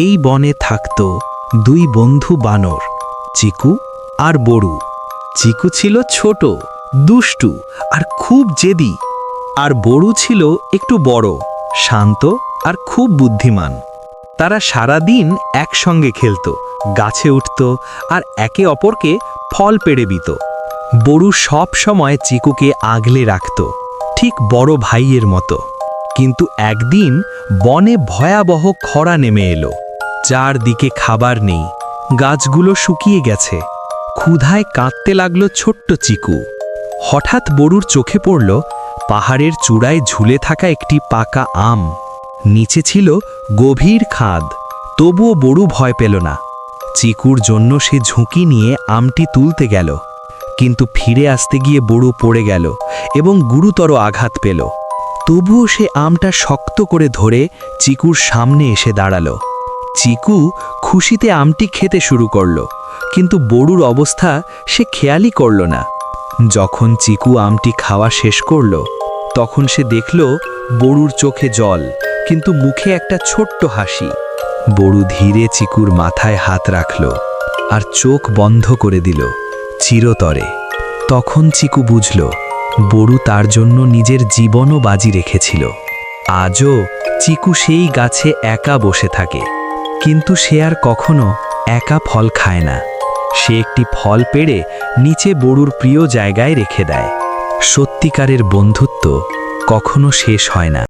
এই বনে থাকত দুই বন্ধু বানর, চিকু আর বড়ু। চিকু ছিল ছোট, দুষ্টু আর খুব জেদি, আর বড়ু ছিল একটু বড়, শান্ত আর খুব বুদ্ধিমান। তারা সারাদিন একসঙ্গে খেলত, গাছে উঠত আর একে অপরকে ফল পেড়ে দিত। বড়ু সব সময় চিকুকে আগলে রাখত, ঠিক বড় ভাইয়ের মতো। কিন্তু একদিন বনে ভয়াবহ খরা নেমে এলো। চারদিকে খাবার নেই, গাছগুলো শুকিয়ে গেছে। ক্ষুধায় কাঁদতে লাগলো ছোট্ট চিকু। হঠাৎ বড়ুর চোখে পড়ল পাহাড়ের চূড়ায় ঝুলে থাকা একটি পাকা আম। নিচে ছিল গভীর খাদ, তবুও বড়ু ভয় পেল না। চিকুর জন্য সে ঝুঁকি নিয়ে আমটি তুলতে গেল, কিন্তু ফিরে আসতে গিয়ে বড়ু পড়ে গেল এবং গুরুতর আঘাত পেল। তবুও সে আমটা শক্ত করে ধরে চিকুর সামনে এসে দাঁড়ালো। চিকু খুশিতে আমটি খেতে শুরু করল, কিন্তু বড়ুর অবস্থা সে খেয়ালই করল না। যখন চিকু আমটি খাওয়া শেষ করল, তখন সে দেখল বড়ুর চোখে জল, কিন্তু মুখে একটা ছোট্ট হাসি। বড়ু ধীরে চিকুর মাথায় হাত রাখল আর চোখ বন্ধ করে দিল চিরতরে। তখন চিকু বুঝল বড়ু তার জন্য নিজের জীবনও বাজি রেখেছিল। আজও চিকু সেই গাছে একা বসে থাকে, কিন্তু সে আর কখনো একা ফল খায় না। সে একটি ফল পেড়ে নিচে বড়ুর প্রিয় জায়গায় রেখে দেয়। সত্যিকারের বন্ধুত্ব কখনো শেষ হয় না।